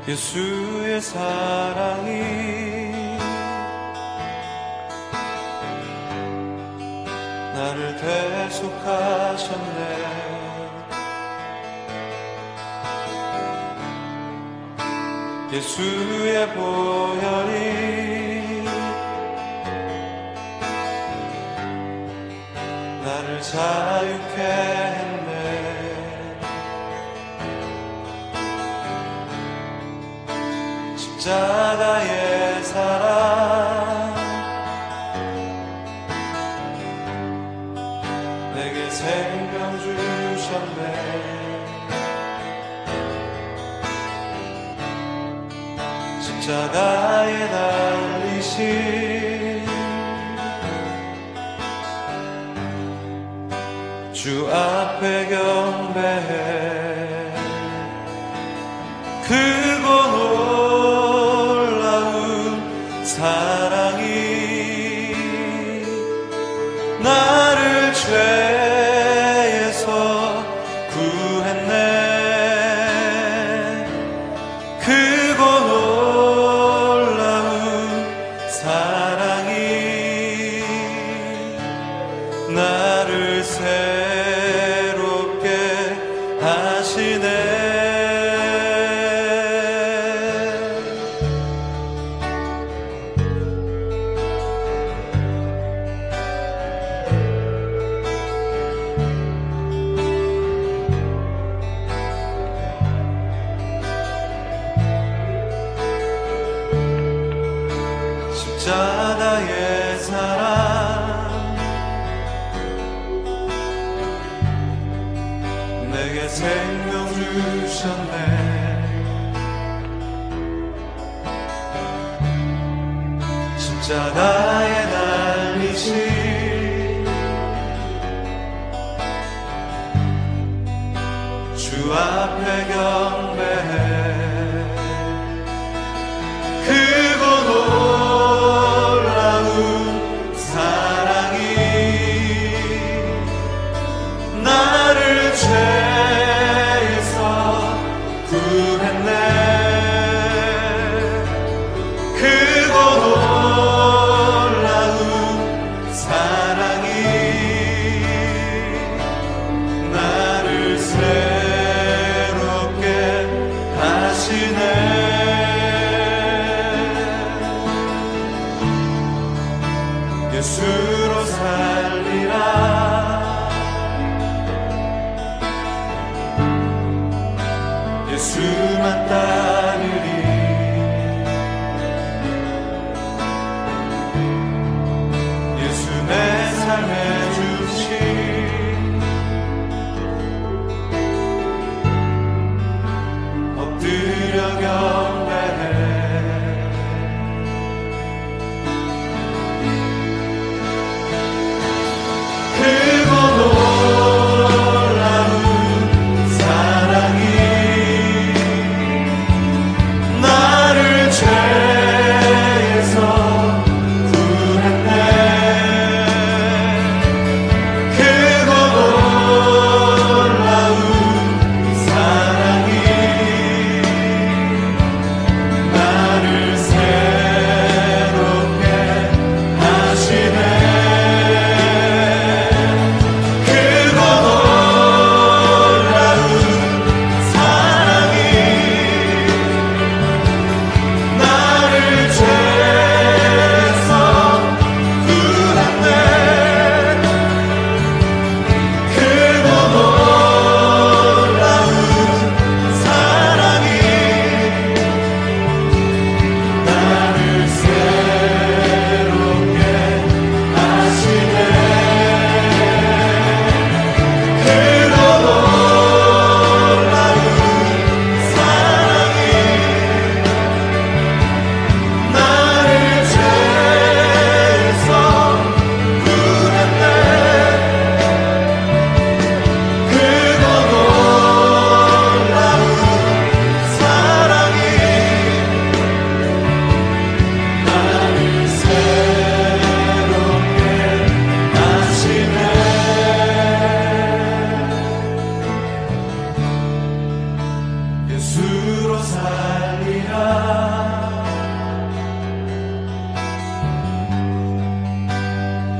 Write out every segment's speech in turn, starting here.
예수의 사랑이 나를 대속하셨네. 예수의 보혈이 나를 자유케 했네. 십자가의 사랑 내게 생명 주셨네. 십자가에 달리신 주 앞에 경배해. 크고 놀라운 사랑이 나를 죄에서 구했네. 크고 놀라운 사랑이 나를 새롭게 하시네. 십자가의 사랑 내게 생명 주셨네. 십자가에 달리신 주 앞에 경배해. 크고 놀라운 사랑이 나를 죄에서 구했네. 크고 놀라운 사랑이 나를 새롭게 하시네. 예수로 살리라. 예수만 따르리. 예수 내 삶에 주신 엎드려 경배해. 크고 놀라운 사랑이 나를 죄에서 구했네.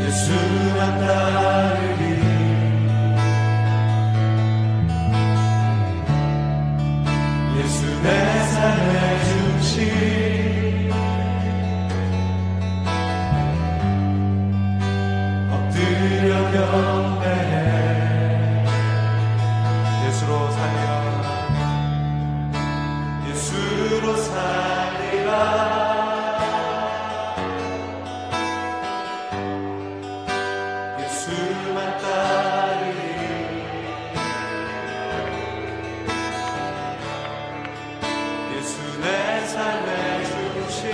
예수만 따르리 예수 내 삶의 중심 엎드려 경배해 예수로 살리라 예수로 살리라 예수만 따르리 예수 내 삶의 중심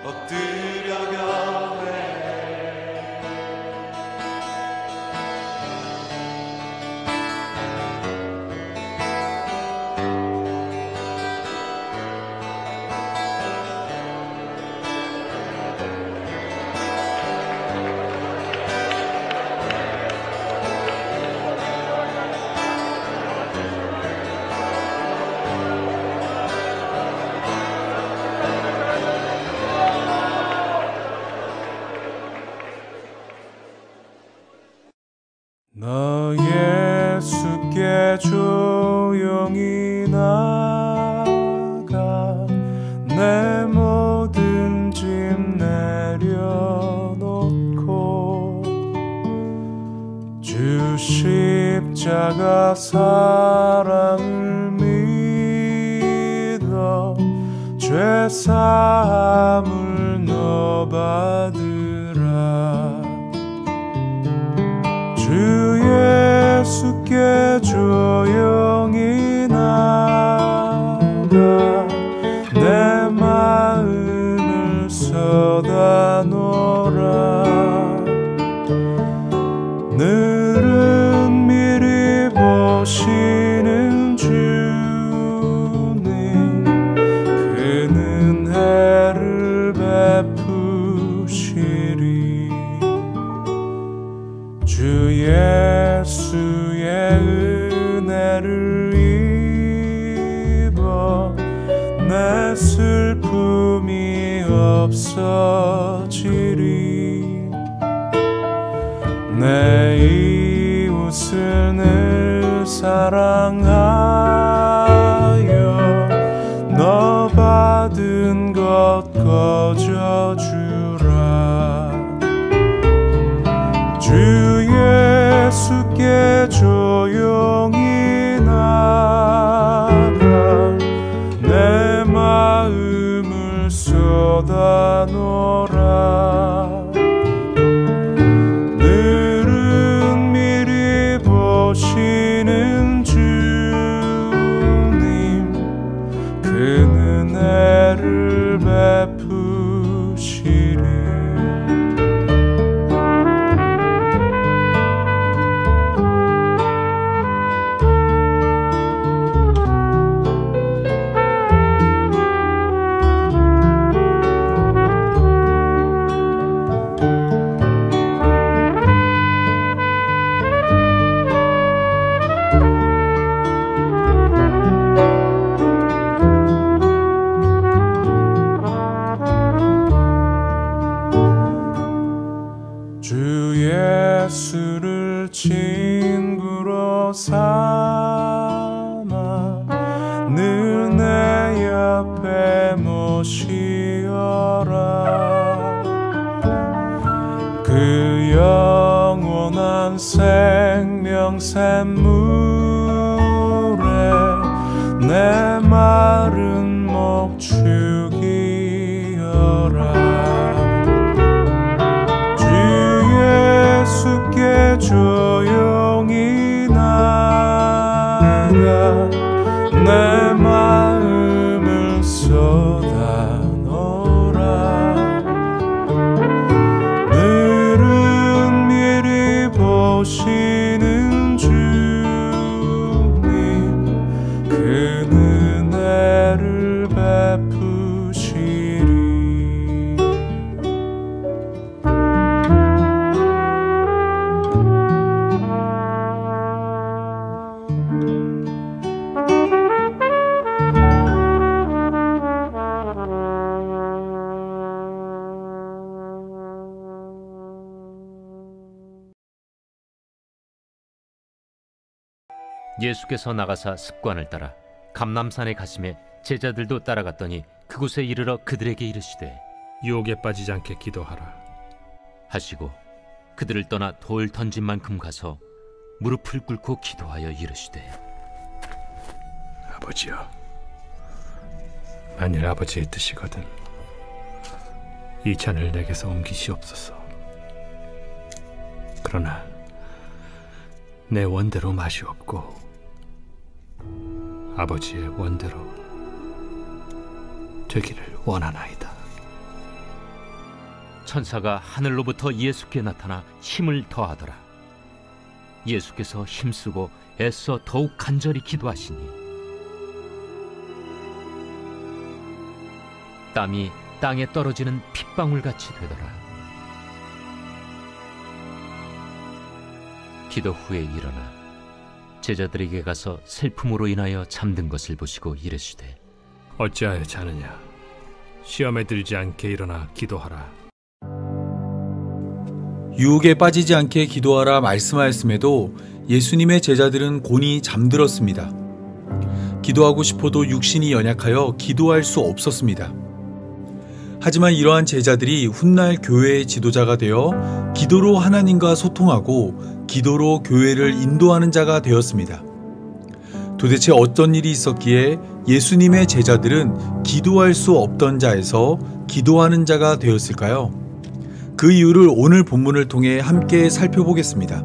엎드려 경배해 너 예수께 조용히 나가 내 모든 짐 내려놓고 주 십자가 사랑을 믿어 죄 사함을 너 받으라 주 예수께 조용히 나가 내 마음을 쏟아놓으라 늘은 미리 보시는 주님 그는 은혜를 베푸시리 주 예수의 은혜를 입어 내 슬픔이 없어지리 내 이웃을 늘 사랑하여 너 받은 것 거저주라 주 예수께 조용히 나가 내 마음을 쏟아놓으라 늘은 미리 보시는 주님 그는 은혜를 베푸시리 주 예수를 친구로 삼아 늘 내 옆에 모시어라 그 영원한 생명 샘물에 내 마른 목 죽이어라 예수께 조용히 나가 내 마음을 쏟아놓으라 늘은 미리 보시는 주님 그는 은혜를 베푸시리 예수께서 나가사 습관을 따라 감람산에 가심에 제자들도 따라갔더니 그곳에 이르러 그들에게 이르시되 유혹에 빠지지 않게 기도하라. 하시고 그들을 떠나 돌 던진 만큼 가서 무릎을 꿇고 기도하여 이르시되 아버지여, 만일 아버지의 뜻이거든 이 잔을 내게서 옮기시옵소서. 그러나 내 원대로 마시옵고 아버지의 원대로 되기를 원하나이다. 천사가 하늘로부터 예수께 나타나 힘을 더하더라. 예수께서 힘쓰고 애써 더욱 간절히 기도하시니 땀이 땅에 떨어지는 핏방울같이 되더라. 기도 후에 일어나 제자들에게 가서 슬픔으로 인하여 잠든 것을 보시고 이르시되 어찌하여 자느냐? 시험에 들지 않게 일어나 기도하라. 유혹에 빠지지 않게 기도하라 말씀하였음에도 예수님의 제자들은 곤히 잠들었습니다. 기도하고 싶어도 육신이 연약하여 기도할 수 없었습니다. 하지만 이러한 제자들이 훗날 교회의 지도자가 되어 기도로 하나님과 소통하고 기도로 교회를 인도하는 자가 되었습니다. 도대체 어떤 일이 있었기에 예수님의 제자들은 기도할 수 없던 자에서 기도하는 자가 되었을까요? 그 이유를 오늘 본문을 통해 함께 살펴보겠습니다.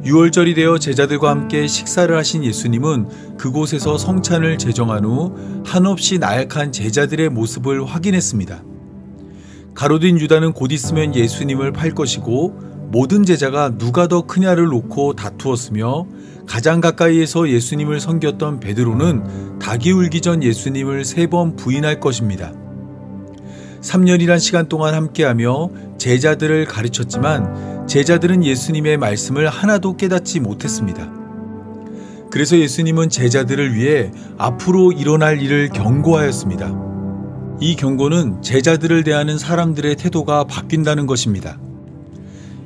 6월절이 되어 제자들과 함께 식사를 하신 예수님은 그곳에서 성찬을 제정한 후 한없이 나약한 제자들의 모습을 확인했습니다. 가로된 유다는 곧 있으면 예수님을 팔 것이고 모든 제자가 누가 더 크냐를 놓고 다투었으며 가장 가까이에서 예수님을 섬겼던 베드로는 닭이 울기 전 예수님을 3번 부인할 것입니다. 3년이란 시간 동안 함께하며 제자들을 가르쳤지만 제자들은 예수님의 말씀을 하나도 깨닫지 못했습니다. 그래서 예수님은 제자들을 위해 앞으로 일어날 일을 경고하였습니다. 이 경고는 제자들을 대하는 사람들의 태도가 바뀐다는 것입니다.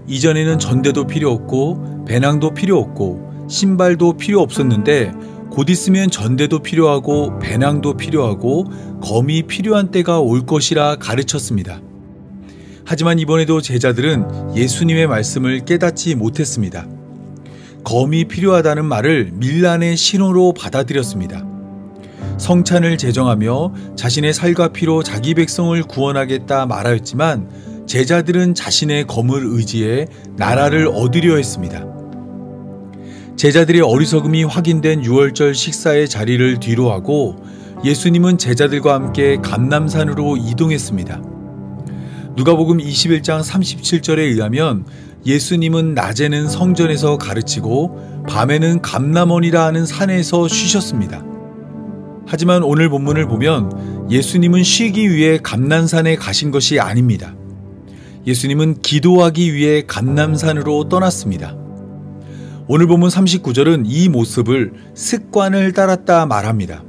이전에는 전대도 필요 없고 배낭도 필요 없고 신발도 필요 없었는데 곧 있으면 전대도 필요하고 배낭도 필요하고 검이 필요한 때가 올 것이라 가르쳤습니다. 하지만 이번에도 제자들은 예수님의 말씀을 깨닫지 못했습니다. 검이 필요하다는 말을 밀란의 신호로 받아들였습니다. 성찬을 제정하며 자신의 살과 피로 자기 백성을 구원하겠다 말하였지만 제자들은 자신의 검을 의지해 나라를 얻으려 했습니다. 제자들의 어리석음이 확인된 6월절 식사의 자리를 뒤로하고 예수님은 제자들과 함께 감람산으로 이동했습니다. 누가복음 21장 37절에 의하면 예수님은 낮에는 성전에서 가르치고 밤에는 감람원이라 하는 산에서 쉬셨습니다. 하지만 오늘 본문을 보면 예수님은 쉬기 위해 감람산에 가신 것이 아닙니다. 예수님은 기도하기 위해 감람산으로 떠났습니다. 오늘 본문 39절은 이 모습을 습관을 따랐다 말합니다.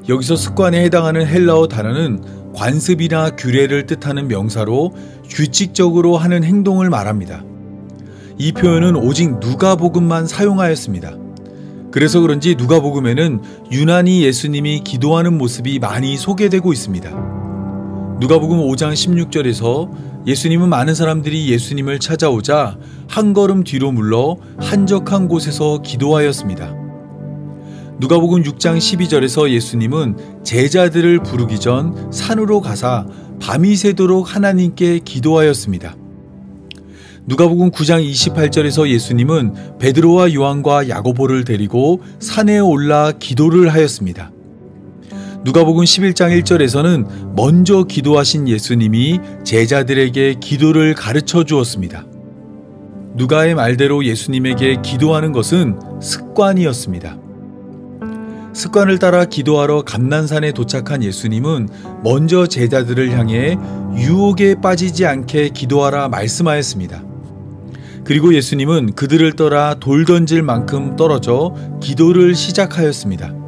여기서 습관에 해당하는 헬라어 단어는 관습이나 규례를 뜻하는 명사로 규칙적으로 하는 행동을 말합니다. 이 표현은 오직 누가복음만 사용하였습니다. 그래서 그런지 누가복음에는 유난히 예수님이 기도하는 모습이 많이 소개되고 있습니다. 누가복음 5장 16절에서 예수님은 많은 사람들이 예수님을 찾아오자 한 걸음 뒤로 물러 한적한 곳에서 기도하였습니다. 누가복음 6장 12절에서 예수님은 제자들을 부르기 전 산으로 가사 밤이 새도록 하나님께 기도하였습니다. 누가복음 9장 28절에서 예수님은 베드로와 요한과 야고보를 데리고 산에 올라 기도를 하였습니다. 누가복음 11장 1절에서는 먼저 기도하신 예수님이 제자들에게 기도를 가르쳐 주었습니다. 누가의 말대로 예수님에게 기도하는 것은 습관이었습니다. 습관을 따라 기도하러 감람산에 도착한 예수님은 먼저 제자들을 향해 유혹에 빠지지 않게 기도하라 말씀하였습니다. 그리고 예수님은 그들을 떠나 돌 던질 만큼 떨어져 기도를 시작하였습니다.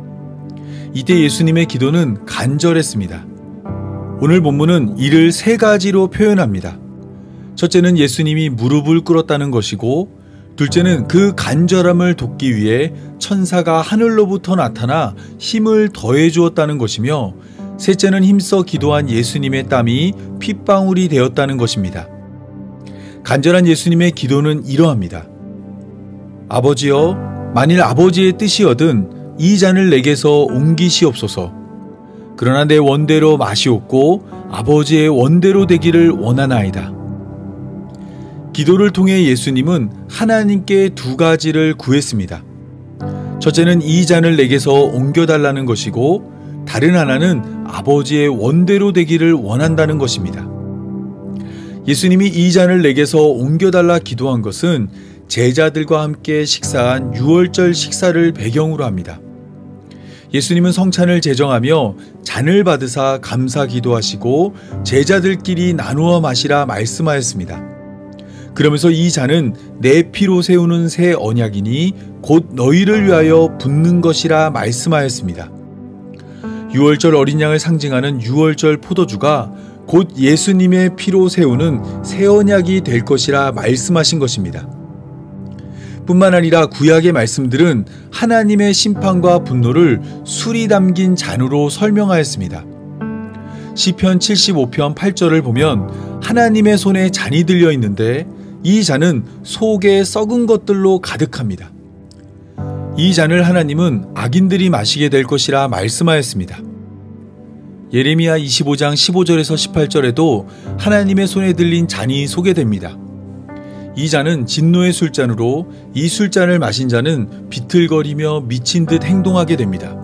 이때 예수님의 기도는 간절했습니다. 오늘 본문은 이를 3가지로 표현합니다. 첫째는 예수님이 무릎을 꿇었다는 것이고, 둘째는 그 간절함을 돕기 위해 천사가 하늘로부터 나타나 힘을 더해 주었다는 것이며, 셋째는 힘써 기도한 예수님의 땀이 핏방울이 되었다는 것입니다. 간절한 예수님의 기도는 이러합니다. 아버지여, 만일 아버지의 뜻이거든 이 잔을 내게서 옮기시옵소서. 그러나 내 원대로 마시옵고 아버지의 원대로 되기를 원하나이다. 기도를 통해 예수님은 하나님께 두 가지를 구했습니다. 첫째는 이 잔을 내게서 옮겨달라는 것이고, 다른 하나는 아버지의 원대로 되기를 원한다는 것입니다. 예수님이 이 잔을 내게서 옮겨달라 기도한 것은 제자들과 함께 식사한 유월절 식사를 배경으로 합니다. 예수님은 성찬을 제정하며 잔을 받으사 감사 기도하시고 제자들끼리 나누어 마시라 말씀하였습니다. 그러면서 이 잔은 내 피로 세우는 새 언약이니 곧 너희를 위하여 붓는 것이라 말씀하였습니다. 유월절 어린 양을 상징하는 유월절 포도주가 곧 예수님의 피로 세우는 새 언약이 될 것이라 말씀하신 것입니다. 뿐만 아니라 구약의 말씀들은 하나님의 심판과 분노를 술이 담긴 잔으로 설명하였습니다. 시편 75편 8절을 보면 하나님의 손에 잔이 들려 있는데 이 잔은 속에 썩은 것들로 가득합니다. 이 잔을 하나님은 악인들이 마시게 될 것이라 말씀하였습니다. 예레미야 25장 15절에서 18절에도 하나님의 손에 들린 잔이 소개됩니다. 이 잔은 진노의 술잔으로 이 술잔을 마신 자는 비틀거리며 미친 듯 행동하게 됩니다.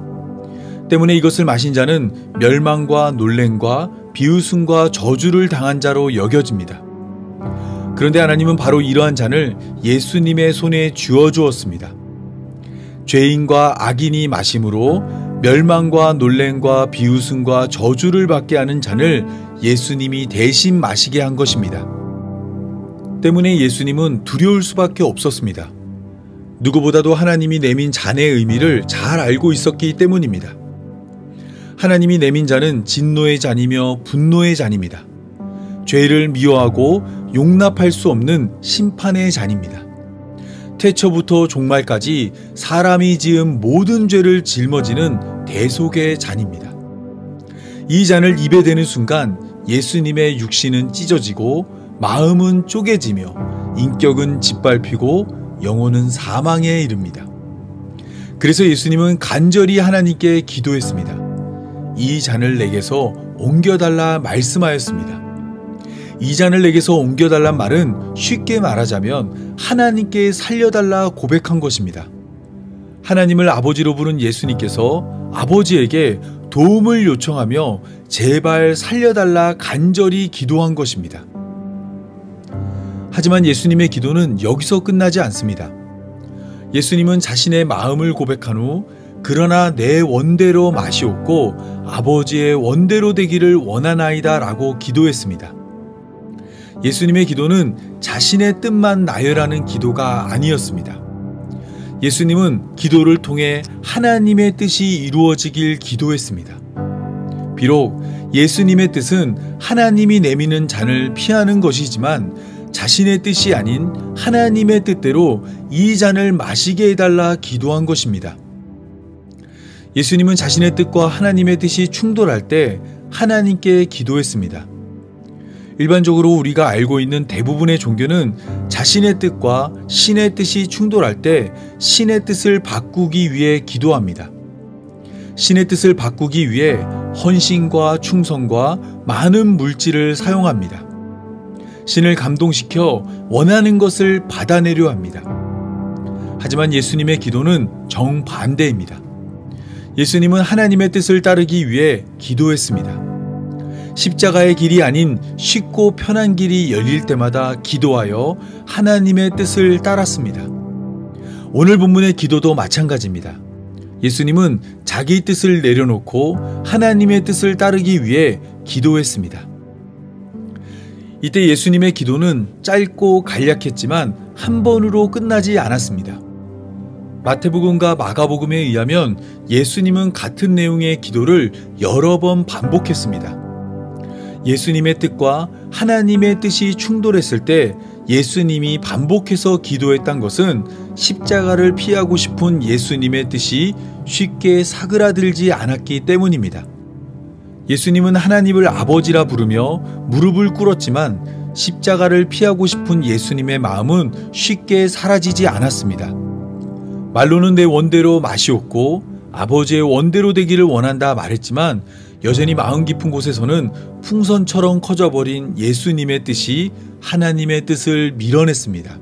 때문에 이것을 마신 자는 멸망과 놀램과 비웃음과 저주를 당한 자로 여겨집니다. 그런데 하나님은 바로 이러한 잔을 예수님의 손에 쥐어 주었습니다. 죄인과 악인이 마심으로 멸망과 놀램과 비웃음과 저주를 받게 하는 잔을 예수님이 대신 마시게 한 것입니다. 때문에 예수님은 두려울 수밖에 없었습니다. 누구보다도 하나님이 내민 잔의 의미를 잘 알고 있었기 때문입니다. 하나님이 내민 잔은 진노의 잔이며 분노의 잔입니다. 죄를 미워하고 용납할 수 없는 심판의 잔입니다. 태초부터 종말까지 사람이 지은 모든 죄를 짊어지는 대속의 잔입니다. 이 잔을 입에 대는 순간 예수님의 육신은 찢어지고 마음은 쪼개지며 인격은 짓밟히고 영혼은 사망에 이릅니다. 그래서 예수님은 간절히 하나님께 기도했습니다. 이 잔을 내게서 옮겨달라 말씀하였습니다. 이 잔을 내게서 옮겨달란 말은 쉽게 말하자면 하나님께 살려달라 고백한 것입니다. 하나님을 아버지로 부른 예수님께서 아버지에게 도움을 요청하며 제발 살려달라 간절히 기도한 것입니다. 하지만 예수님의 기도는 여기서 끝나지 않습니다. 예수님은 자신의 마음을 고백한 후 그러나 내 원대로 마시옵고 아버지의 원대로 되기를 원하나이다 라고 기도했습니다. 예수님의 기도는 자신의 뜻만 나열하는 기도가 아니었습니다. 예수님은 기도를 통해 하나님의 뜻이 이루어지길 기도했습니다. 비록 예수님의 뜻은 하나님이 내미는 잔을 피하는 것이지만 자신의 뜻이 아닌 하나님의 뜻대로 이 잔을 마시게 해달라 기도한 것입니다. 예수님은 자신의 뜻과 하나님의 뜻이 충돌할 때 하나님께 기도했습니다. 일반적으로 우리가 알고 있는 대부분의 종교는 자신의 뜻과 신의 뜻이 충돌할 때 신의 뜻을 바꾸기 위해 기도합니다. 신의 뜻을 바꾸기 위해 헌신과 충성과 많은 물질을 사용합니다. 신을 감동시켜 원하는 것을 받아내려 합니다. 하지만 예수님의 기도는 정반대입니다. 예수님은 하나님의 뜻을 따르기 위해 기도했습니다. 십자가의 길이 아닌 쉽고 편한 길이 열릴 때마다 기도하여 하나님의 뜻을 따랐습니다. 오늘 본문의 기도도 마찬가지입니다. 예수님은 자기 뜻을 내려놓고 하나님의 뜻을 따르기 위해 기도했습니다. 이때 예수님의 기도는 짧고 간략했지만 한 번으로 끝나지 않았습니다. 마태복음과 마가복음에 의하면 예수님은 같은 내용의 기도를 여러 번 반복했습니다. 예수님의 뜻과 하나님의 뜻이 충돌했을 때 예수님이 반복해서 기도했던 것은 십자가를 피하고 싶은 예수님의 뜻이 쉽게 사그라들지 않았기 때문입니다. 예수님은 하나님을 아버지라 부르며 무릎을 꿇었지만 십자가를 피하고 싶은 예수님의 마음은 쉽게 사라지지 않았습니다. 말로는 내 원대로 마시옵고 아버지의 원대로 되기를 원한다 말했지만 여전히 마음 깊은 곳에서는 풍선처럼 커져버린 예수님의 뜻이 하나님의 뜻을 밀어냈습니다.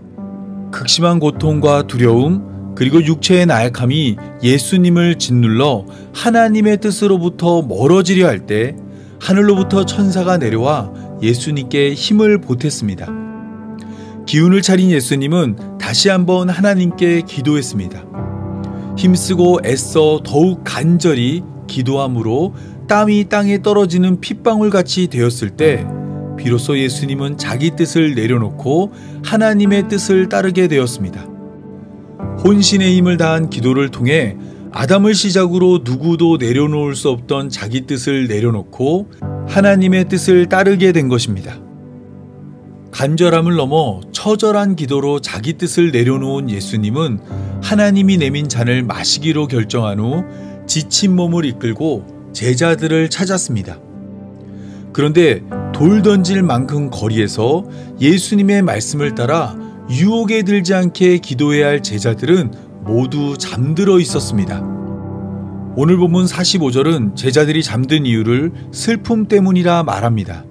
극심한 고통과 두려움 그리고 육체의 나약함이 예수님을 짓눌러 하나님의 뜻으로부터 멀어지려 할 때 하늘로부터 천사가 내려와 예수님께 힘을 보탰습니다. 기운을 차린 예수님은 다시 한번 하나님께 기도했습니다. 힘쓰고 애써 더욱 간절히 기도함으로 땀이 땅에 떨어지는 핏방울같이 되었을 때 비로소 예수님은 자기 뜻을 내려놓고 하나님의 뜻을 따르게 되었습니다. 혼신의 힘을 다한 기도를 통해 아담을 시작으로 누구도 내려놓을 수 없던 자기 뜻을 내려놓고 하나님의 뜻을 따르게 된 것입니다. 간절함을 넘어 처절한 기도로 자기 뜻을 내려놓은 예수님은 하나님이 내민 잔을 마시기로 결정한 후 지친 몸을 이끌고 제자들을 찾았습니다. 그런데 돌 던질 만큼 거리에서 예수님의 말씀을 따라 유혹에 들지 않게 기도해야 할 제자들은 모두 잠들어 있었습니다. 오늘 본문 45절은 제자들이 잠든 이유를 슬픔 때문이라 말합니다.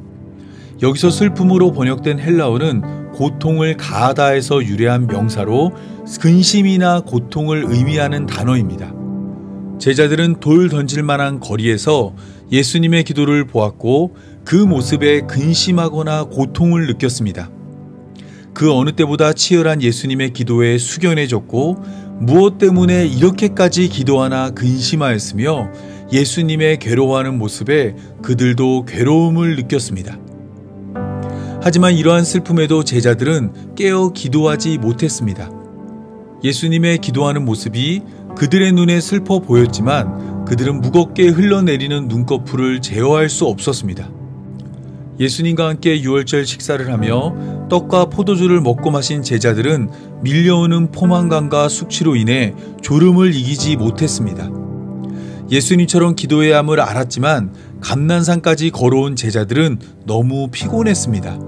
여기서 슬픔으로 번역된 헬라어는 고통을 가하다에서 유래한 명사로 근심이나 고통을 의미하는 단어입니다. 제자들은 돌 던질 만한 거리에서 예수님의 기도를 보았고 그 모습에 근심하거나 고통을 느꼈습니다. 그 어느 때보다 치열한 예수님의 기도에 숙연해졌고 무엇 때문에 이렇게까지 기도하나 근심하였으며 예수님의 괴로워하는 모습에 그들도 괴로움을 느꼈습니다. 하지만 이러한 슬픔에도 제자들은 깨어 기도하지 못했습니다. 예수님의 기도하는 모습이 그들의 눈에 슬퍼 보였지만 그들은 무겁게 흘러내리는 눈꺼풀을 제어할 수 없었습니다. 예수님과 함께 유월절 식사를 하며 떡과 포도주를 먹고 마신 제자들은 밀려오는 포만감과 숙취로 인해 졸음을 이기지 못했습니다. 예수님처럼 기도해야 함을 알았지만 감난산까지 걸어온 제자들은 너무 피곤했습니다.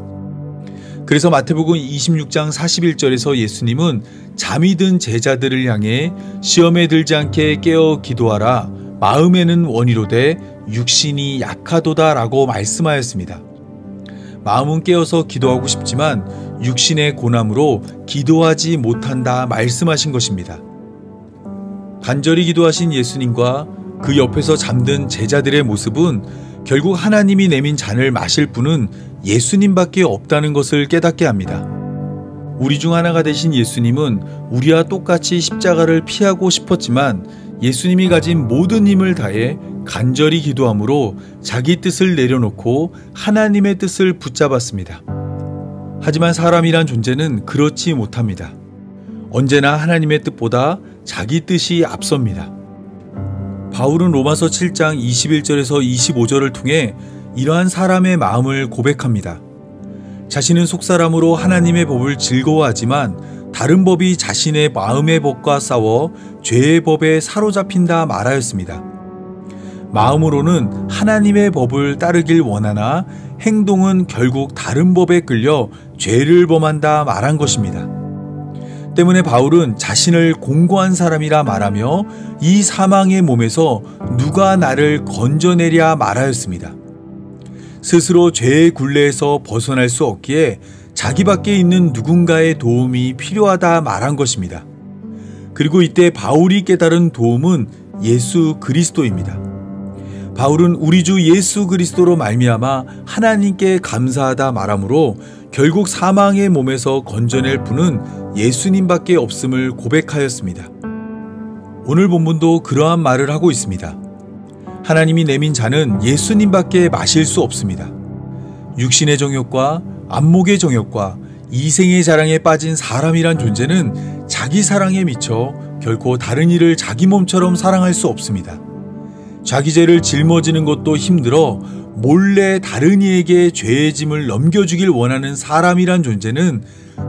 그래서 마태복음 26장 41절에서 예수님은 잠이 든 제자들을 향해 시험에 들지 않게 깨어 기도하라 마음에는 원이로되 육신이 약하도다 라고 말씀하였습니다. 마음은 깨어서 기도하고 싶지만 육신의 고난으로 기도하지 못한다 말씀하신 것입니다. 간절히 기도하신 예수님과 그 옆에서 잠든 제자들의 모습은 결국 하나님이 내민 잔을 마실 분은 예수님밖에 없다는 것을 깨닫게 합니다. 우리 중 하나가 되신 예수님은 우리와 똑같이 십자가를 피하고 싶었지만 예수님이 가진 모든 힘을 다해 간절히 기도함으로 자기 뜻을 내려놓고 하나님의 뜻을 붙잡았습니다. 하지만 사람이란 존재는 그렇지 못합니다. 언제나 하나님의 뜻보다 자기 뜻이 앞섭니다. 바울은 로마서 7장 21절에서 25절을 통해 이러한 사람의 마음을 고백합니다. 자신은 속사람으로 하나님의 법을 즐거워하지만 다른 법이 자신의 마음의 법과 싸워 죄의 법에 사로잡힌다 말하였습니다. 마음으로는 하나님의 법을 따르길 원하나 행동은 결국 다른 법에 끌려 죄를 범한다 말한 것입니다. 때문에 바울은 자신을 공고한 사람이라 말하며 이 사망의 몸에서 누가 나를 건져내랴 말하였습니다. 스스로 죄의 굴레에서 벗어날 수 없기에 자기밖에 있는 누군가의 도움이 필요하다 말한 것입니다. 그리고 이때 바울이 깨달은 도움은 예수 그리스도입니다. 바울은 우리 주 예수 그리스도로 말미암아 하나님께 감사하다 말하므로 결국 사망의 몸에서 건져낼 분은 예수님밖에 없음을 고백하였습니다. 오늘 본문도 그러한 말을 하고 있습니다. 하나님이 내민 잔은 예수님밖에 마실 수 없습니다. 육신의 정욕과 안목의 정욕과 이생의 자랑에 빠진 사람이란 존재는 자기 사랑에 미쳐 결코 다른 이를 자기 몸처럼 사랑할 수 없습니다. 자기 죄를 짊어지는 것도 힘들어 몰래 다른 이에게 죄의 짐을 넘겨주길 원하는 사람이란 존재는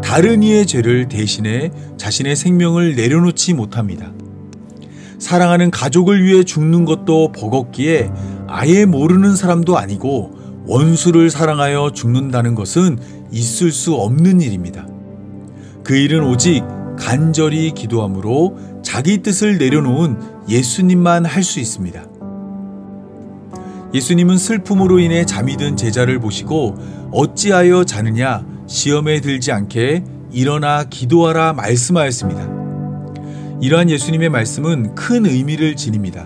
다른 이의 죄를 대신해 자신의 생명을 내려놓지 못합니다. 사랑하는 가족을 위해 죽는 것도 버겁기에 아예 모르는 사람도 아니고 원수를 사랑하여 죽는다는 것은 있을 수 없는 일입니다. 그 일은 오직 간절히 기도함으로 자기 뜻을 내려놓은 예수님만 할 수 있습니다. 예수님은 슬픔으로 인해 잠이 든 제자를 보시고 어찌하여 자느냐 시험에 들지 않게 일어나 기도하라 말씀하였습니다. 이러한 예수님의 말씀은 큰 의미를 지닙니다.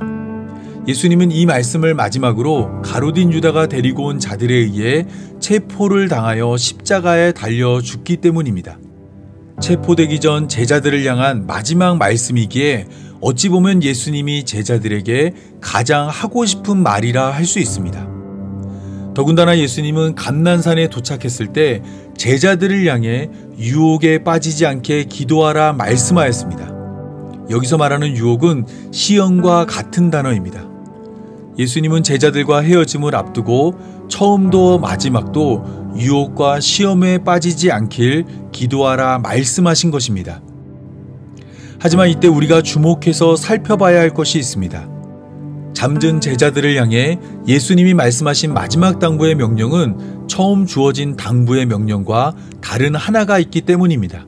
예수님은 이 말씀을 마지막으로 가룟 유다가 데리고 온 자들에 의해 체포를 당하여 십자가에 달려 죽기 때문입니다. 체포되기 전 제자들을 향한 마지막 말씀이기에 어찌 보면 예수님이 제자들에게 가장 하고 싶은 말이라 할 수 있습니다. 더군다나 예수님은 감난산에 도착했을 때 제자들을 향해 유혹에 빠지지 않게 기도하라 말씀하였습니다. 여기서 말하는 유혹은 시험과 같은 단어입니다. 예수님은 제자들과 헤어짐을 앞두고 처음도 마지막도 유혹과 시험에 빠지지 않길 기도하라 말씀하신 것입니다. 하지만 이때 우리가 주목해서 살펴봐야 할 것이 있습니다. 잠든 제자들을 향해 예수님이 말씀하신 마지막 당부의 명령은 처음 주어진 당부의 명령과 다른 하나가 있기 때문입니다.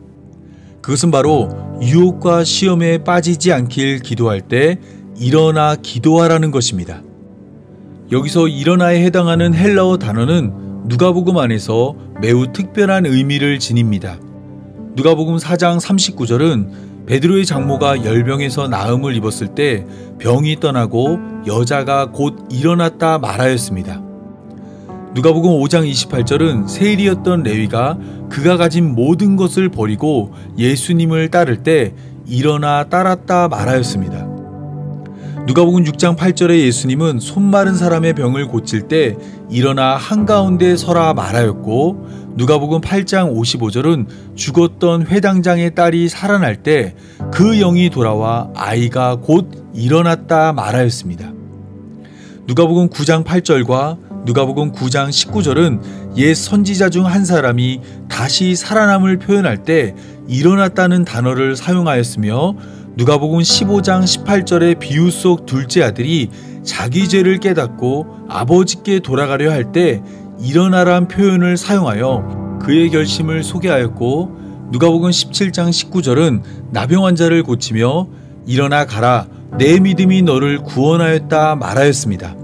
그것은 바로 유혹과 시험에 빠지지 않길 기도할 때 일어나 기도하라는 것입니다. 여기서 일어나에 해당하는 헬라어 단어는 누가복음 안에서 매우 특별한 의미를 지닙니다. 누가복음 4장 39절은 베드로의 장모가 열병에서 나음을 입었을 때 병이 떠나고 여자가 곧 일어났다 말하였습니다. 누가복음 5장 28절은 세일이었던 레위가 그가 가진 모든 것을 버리고 예수님을 따를 때 일어나 따랐다 말하였습니다. 누가복음 6장 8절에 예수님은 손 마른 사람의 병을 고칠 때 일어나 한가운데 서라 말하였고, 누가복음 8장 55절은 죽었던 회당장의 딸이 살아날 때 그 영이 돌아와 아이가 곧 일어났다 말하였습니다. 누가복음 9장 8절과 누가복음 9장 19절은 옛 선지자 중 한 사람이 다시 살아남을 표현할 때 일어났다는 단어를 사용하였으며, 누가복음 15장 18절의 비유 속 둘째 아들이 자기 죄를 깨닫고 아버지께 돌아가려 할 때 일어나란 표현을 사용하여 그의 결심을 소개하였고, 누가복음 17장 19절은 나병 환자를 고치며 일어나 가라 내 믿음이 너를 구원하였다 말하였습니다.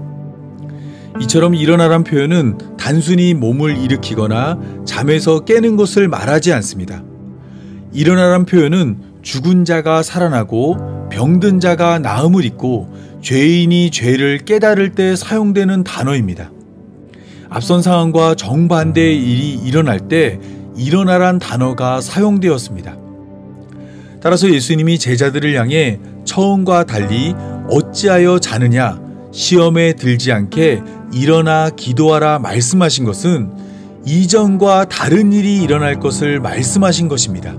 이처럼 일어나란 표현은 단순히 몸을 일으키거나 잠에서 깨는 것을 말하지 않습니다. 일어나란 표현은 죽은 자가 살아나고 병든 자가 나음을 입고 죄인이 죄를 깨달을 때 사용되는 단어입니다. 앞선 상황과 정반대의 일이 일어날 때 일어나란 단어가 사용되었습니다. 따라서 예수님이 제자들을 향해 처음과 달리 어찌하여 자느냐 시험에 들지 않게 일어나 기도하라 말씀하신 것은 이전과 다른 일이 일어날 것을 말씀하신 것입니다.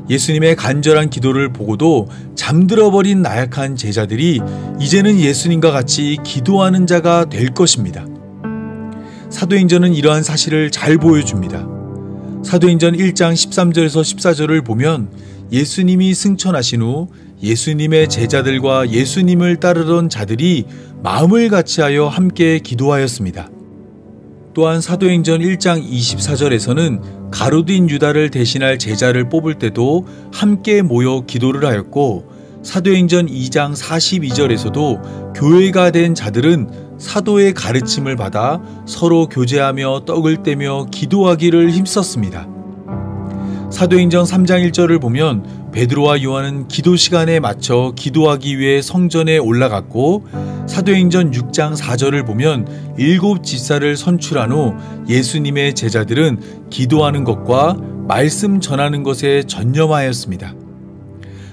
예수님의 간절한 기도를 보고도 잠들어버린 나약한 제자들이 이제는 예수님과 같이 기도하는 자가 될 것입니다. 사도행전은 이러한 사실을 잘 보여줍니다. 사도행전 1장 13절에서 14절을 보면 예수님이 승천하신 후 예수님의 제자들과 예수님을 따르던 자들이 마음을 같이하여 함께 기도하였습니다. 또한 사도행전 1장 24절에서는 가룟 유다를 대신할 제자를 뽑을 때도 함께 모여 기도를 하였고, 사도행전 2장 42절에서도 교회가 된 자들은 사도의 가르침을 받아 서로 교제하며 떡을 떼며 기도하기를 힘썼습니다. 사도행전 3장 1절을 보면 베드로와 요한은 기도 시간에 맞춰 기도하기 위해 성전에 올라갔고, 사도행전 6장 4절을 보면 7 집사를 선출한 후 예수님의 제자들은 기도하는 것과 말씀 전하는 것에 전념하였습니다.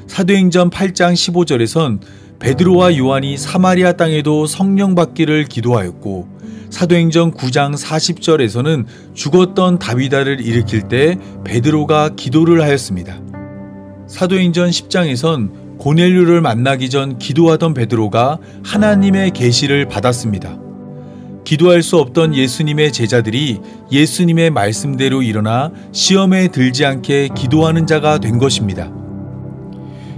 사도행전 8장 15절에선 베드로와 요한이 사마리아 땅에도 성령 받기를 기도하였고, 사도행전 9장 40절에서는 죽었던 다비다를 일으킬 때 베드로가 기도를 하였습니다. 사도행전 10장에선 고넬료를 만나기 전 기도하던 베드로가 하나님의 계시를 받았습니다. 기도할 수 없던 예수님의 제자들이 예수님의 말씀대로 일어나 시험에 들지 않게 기도하는 자가 된 것입니다.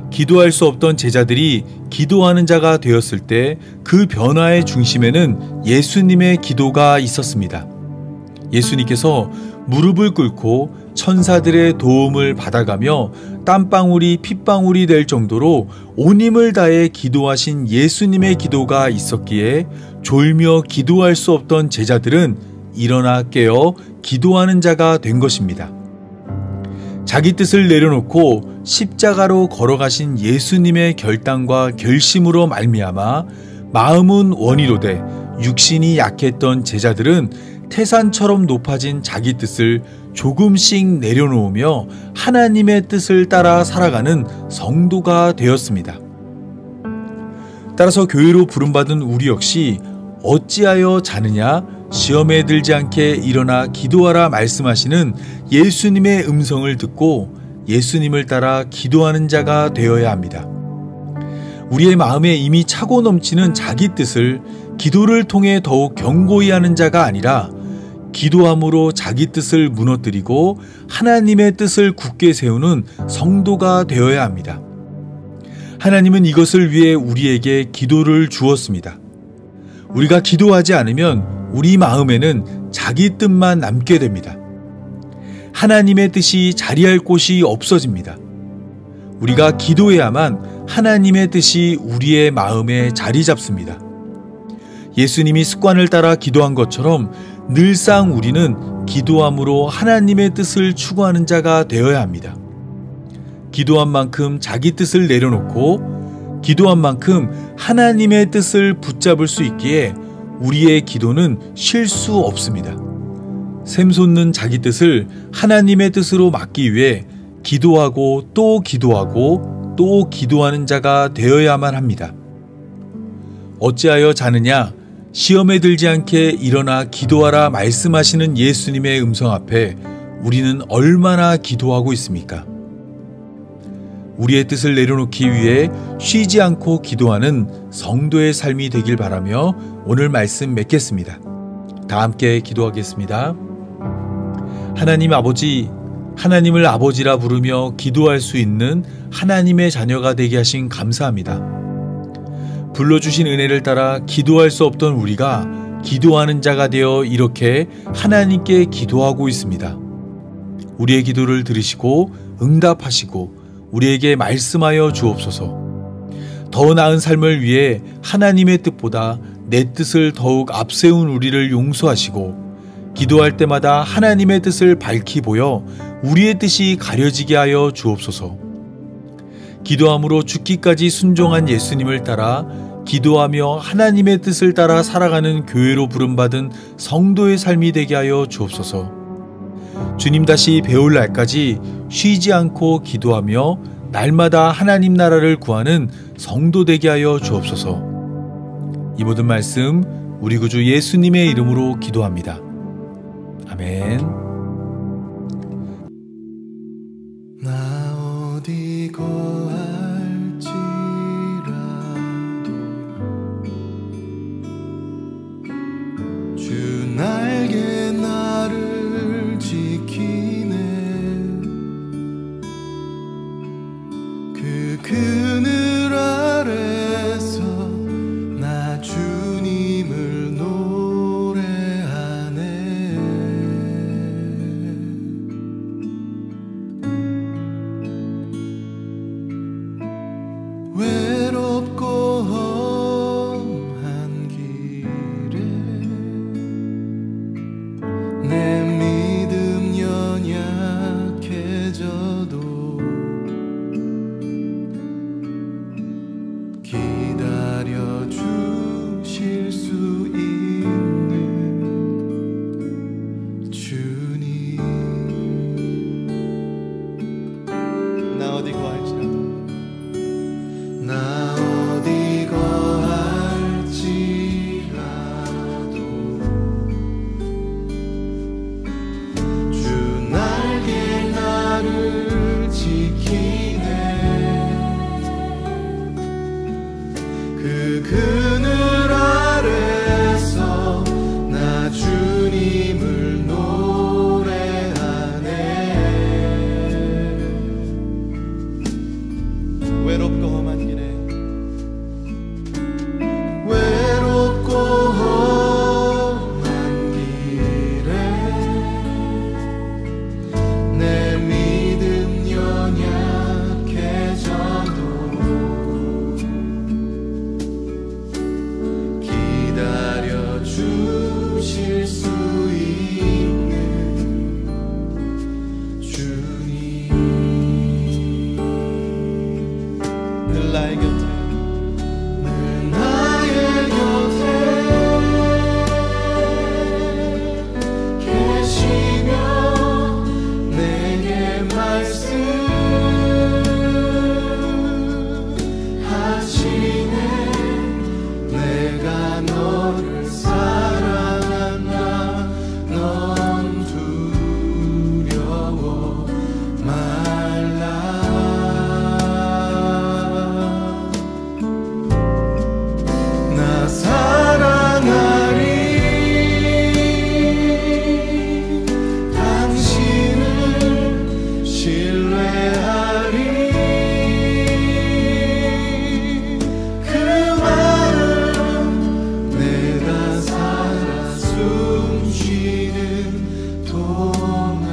기도할 수 없던 제자들이 기도하는 자가 되었을 때 그 변화의 중심에는 예수님의 기도가 있었습니다. 예수님께서 무릎을 꿇고 천사들의 도움을 받아가며 땀방울이 핏방울이 될 정도로 온 힘을 다해 기도하신 예수님의 기도가 있었기에 졸며 기도할 수 없던 제자들은 일어나 깨어 기도하는 자가 된 것입니다. 자기 뜻을 내려놓고 십자가로 걸어가신 예수님의 결단과 결심으로 말미암아 마음은 원이로되 육신이 약했던 제자들은 태산처럼 높아진 자기 뜻을 조금씩 내려놓으며 하나님의 뜻을 따라 살아가는 성도가 되었습니다. 따라서 교회로 부름받은 우리 역시 어찌하여 자느냐 시험에 들지 않게 일어나 기도하라 말씀하시는 예수님의 음성을 듣고 예수님을 따라 기도하는 자가 되어야 합니다. 우리의 마음에 이미 차고 넘치는 자기 뜻을 기도를 통해 더욱 견고히 하는 자가 아니라 기도함으로 자기 뜻을 무너뜨리고 하나님의 뜻을 굳게 세우는 성도가 되어야 합니다. 하나님은 이것을 위해 우리에게 기도를 주었습니다. 우리가 기도하지 않으면 우리 마음에는 자기 뜻만 남게 됩니다. 하나님의 뜻이 자리할 곳이 없어집니다. 우리가 기도해야만 하나님의 뜻이 우리의 마음에 자리 잡습니다. 예수님이 습관을 따라 기도한 것처럼 늘상 우리는 기도함으로 하나님의 뜻을 추구하는 자가 되어야 합니다. 기도한 만큼 자기 뜻을 내려놓고 기도한 만큼 하나님의 뜻을 붙잡을 수 있기에 우리의 기도는 쉴 수 없습니다. 샘솟는 자기 뜻을 하나님의 뜻으로 막기 위해 기도하고 또 기도하고 또 기도하는 자가 되어야만 합니다. 어찌하여 자느냐? 시험에 들지 않게 일어나 기도하라 말씀하시는 예수님의 음성 앞에 우리는 얼마나 기도하고 있습니까? 우리의 뜻을 내려놓기 위해 쉬지 않고 기도하는 성도의 삶이 되길 바라며 오늘 말씀 맺겠습니다. 다 함께 기도하겠습니다. 하나님 아버지, 하나님을 아버지라 부르며 기도할 수 있는 하나님의 자녀가 되게 하신 감사합니다. 불러주신 은혜를 따라 기도할 수 없던 우리가 기도하는 자가 되어 이렇게 하나님께 기도하고 있습니다. 우리의 기도를 들으시고 응답하시고 우리에게 말씀하여 주옵소서. 더 나은 삶을 위해 하나님의 뜻보다 내 뜻을 더욱 앞세운 우리를 용서하시고 기도할 때마다 하나님의 뜻을 밝히 보여 우리의 뜻이 가려지게 하여 주옵소서. 기도함으로 죽기까지 순종한 예수님을 따라 기도하며 하나님의 뜻을 따라 살아가는 교회로 부름받은 성도의 삶이 되게 하여 주옵소서. 주님 다시 배울 날까지 쉬지 않고 기도하며 날마다 하나님 나라를 구하는 성도 되게 하여 주옵소서. 이 모든 말씀 우리 구주 예수님의 이름으로 기도합니다. 아멘. 나 어디 거할지라도 주 날개 나를 지키네. 그 그늘 아래서 나 주님을 노래하네. 외롭고 험한 길에 주실 수 있는 주님, 늘 나의 곁에, 늘 나의 곁에 계시며 내게 말씀하시네. 내가 너를 사랑한다. 넌 두려워 말라. 나 사랑하리. 당신을 신뢰하리. 그 마음 내가 살아 숨쉬는 동안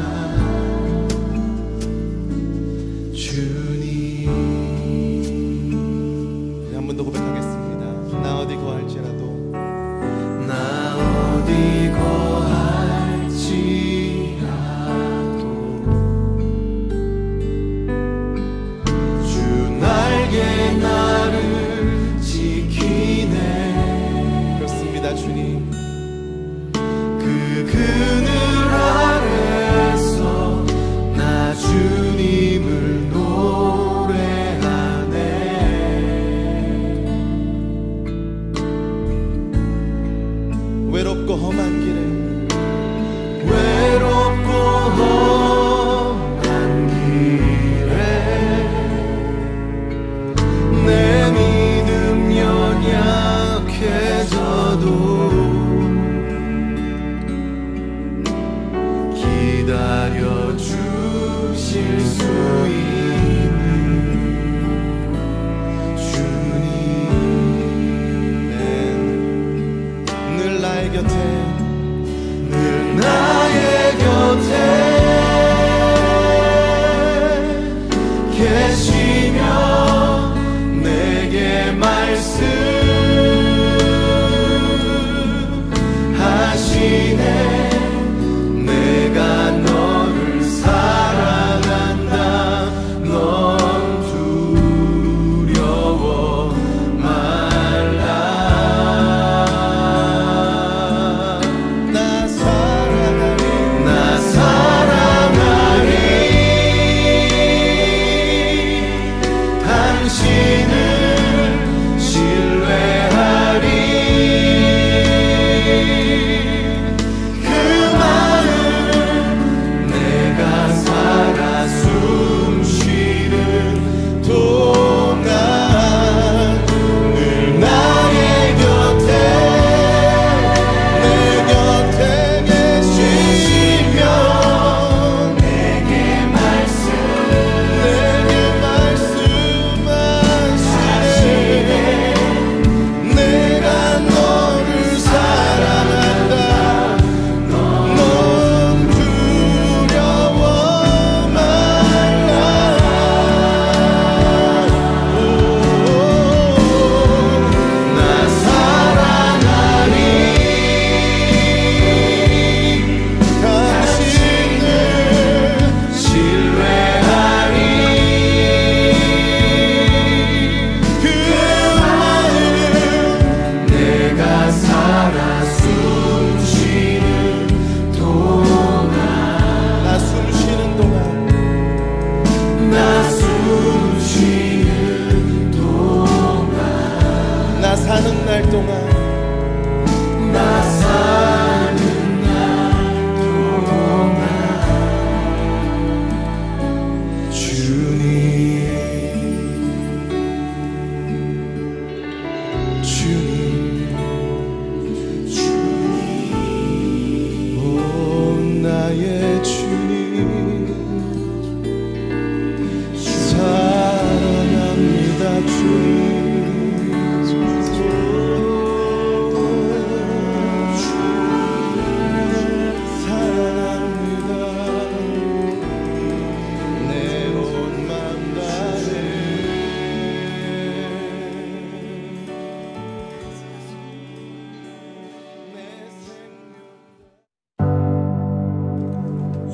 주님. 한 번 더 고백하겠습니다. 나 어디 거할지라도, 나 어디 거할지라도 주 날개 나를 지키네. 그렇습니다 주님. 그 그늘 아래서 나 주님을 노래하네. 외롭고 험한 길에, 외롭고 험한 길에 내 믿음 연약해져도 기다려 주실 수 있는 주님. 늘 나의 곁에, 늘 나의 곁에 계시며 내게 말씀하시네. 내가 너를 사랑한다. 넌 두려워 말라. 나 사랑하리. 나 사랑하리. 당신을 신뢰하리. 그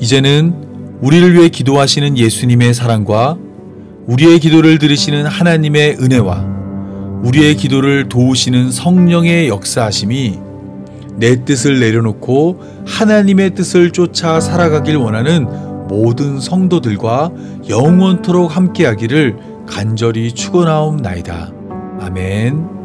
이제는 우리를 위해 기도하시는 예수님의 사랑과 우리의 기도를 들으시는 하나님의 은혜와 우리의 기도를 도우시는 성령의 역사하심이 내 뜻을 내려놓고 하나님의 뜻을 쫓아 살아가길 원하는 모든 성도들과 영원토록 함께하기를 간절히 축원하옵나이다. 아멘.